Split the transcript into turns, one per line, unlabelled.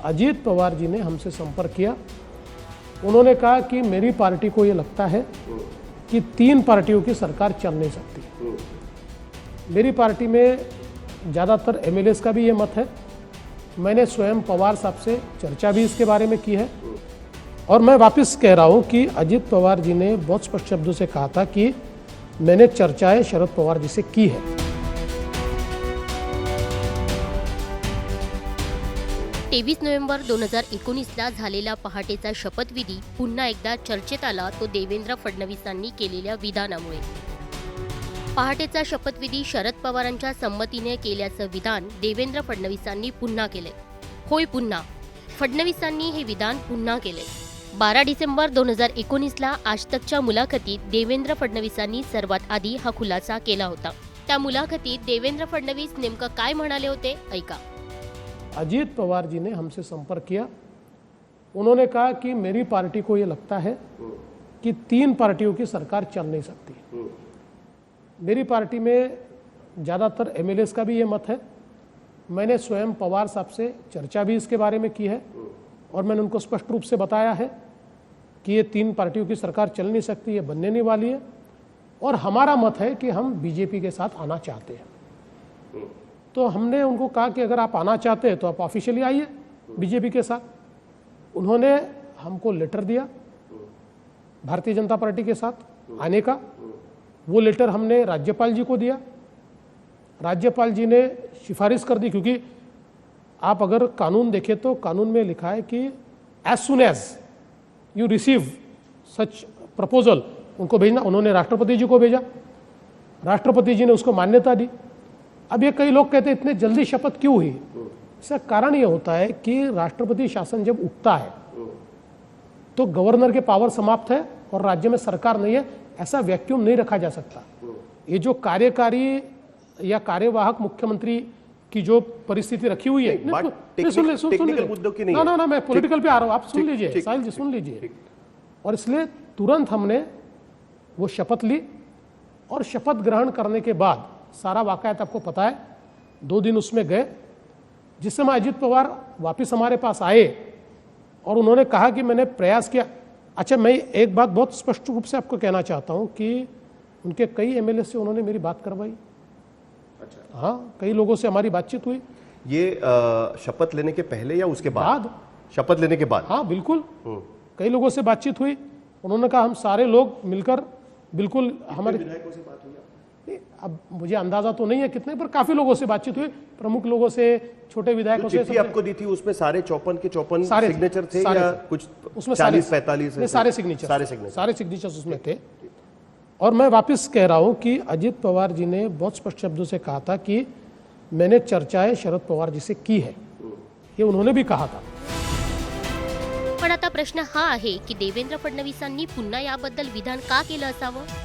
अजीत पवार जी ने हमसे संपर्क किया। उन्होंने कहा कि मेरी पार्टी को ये लगता है कि 3 पार्टियों की सरकार चल नहीं सकती। मेरी पार्टी में ज़्यादातर एमएलएस का भी ये मत है। मैंने स्वयं पवार साहब से चर्चा भी इसके बारे में की है और मैं वापस कह रहा हूँ कि अजीत पवार जी ने बहुत स्पष्ट शब्दों से कहा था कि मैंने चर्चाएं शरद पवार जी से की है।
23 नोव्हेंबर 2019ला झालेला पहाटेचा शपथविधी पुन्हा एकदा चर्चेत आला तो देवेंद्र फडणवीसांनी केलेल्या विधानामुळे। पहाटेचा शपथविधी शरद पवारांच्या संमतीने केल्याचं विधान देवेंद्र फडणवीसांनी पुन्हा केले। होय, पुन्हा फडणवीसांनी हे विधान पुन्हा केले। 12 डिसेंबर 2019ला आज तकच्या मुलाखतीत देवेंद्र फडणवीसांनी सर्वात आधी हा खुलासा केला होता। त्या मुलाखतीत देवेंद्र फडणवीस नेमकं काय म्हणाले होते, ऐका।
अजीत पवार जी ने हमसे संपर्क किया। उन्होंने कहा कि मेरी पार्टी को ये लगता है कि 3 पार्टियों की सरकार चल नहीं सकती। मेरी पार्टी में ज़्यादातर एमएलएस का भी ये मत है। मैंने स्वयं पवार साहब से चर्चा भी इसके बारे में की है और मैंने उनको स्पष्ट रूप से बताया है कि ये 3 पार्टियों की सरकार चल नहीं सकती, ये बनने नहीं वाली है और हमारा मत है कि हम बीजेपी के साथ आना चाहते हैं। तो हमने उनको कहा कि अगर आप आना चाहते हैं तो आप ऑफिशियली आइए बीजेपी के साथ। उन्होंने हमको लेटर दिया भारतीय जनता पार्टी के साथ आने का। वो लेटर हमने राज्यपाल जी को दिया। राज्यपाल जी ने सिफारिश कर दी, क्योंकि आप अगर कानून देखें तो कानून में लिखा है कि as soon as you receive such proposal उनको भेजना। उन्होंने राष्ट्रपति जी को भेजा, राष्ट्रपति जी ने उसको मान्यता दी। अब ये कई लोग कहते हैं इतने जल्दी शपथ क्यों हुई। इसका कारण ये होता है कि राष्ट्रपति शासन जब उठता है तो गवर्नर के पावर समाप्त है और राज्य में सरकार नहीं है, ऐसा वैक्यूम नहीं रखा जा सकता। ये जो कार्यकारी या कार्यवाहक मुख्यमंत्री की जो परिस्थिति रखी हुई है, ना मैं पॉलिटिकल पे आ रहा हूं, आप सुन लीजिए साहिल जी, सुन लीजिए। और इसलिए तुरंत हमने वो शपथ ली और शपथ ग्रहण करने के बाद सारा वाकयात आपको पता है, 2 दिन उसमें गए। जिस समय अजीत पवार वापस हमारे पास आए और उन्होंने कहा कि मैंने प्रयास किया। अच्छा, मैं एक बात बहुत स्पष्ट रूप से आपको कहना चाहता हूं कि उनके कई एमएलए से उन्होंने मेरी बात करवाई। अच्छा, हाँ, कई लोगों से हमारी बातचीत हुई।
ये शपथ लेने के पहले या उसके बाद? शपथ लेने के बाद।
हाँ, बिल्कुल। कई लोगों से बातचीत हुई। उन्होंने कहा हम सारे लोग मिलकर बिल्कुल हमारे
विधायकों से बात हुई।
अब मुझे अंदाजा तो नहीं है कितने, पर काफी लोगों से बातचीत हुई, प्रमुख लोगों से, छोटे विधायकों से।
चिट्ठी आपको दी थी उसमें सारे 54 के 54
सारे
सिग्नेचर थे या कुछ
उसमें
40-45?
सारे सिग्नेचर्स उसमें थे। और मैं वापस कह रहा हूं कि अजीत पवार जी ने बहुत स्पष्ट शब्दों से कहा था कि मैंने चर्चाएं शरद पवार जी से की है, ये उन्होंने भी कहा था।
पण आता प्रश्न हा आहे की देवेंद्र फडणवीसांनी पुन्हा याबद्दल विधान का केलं असावं।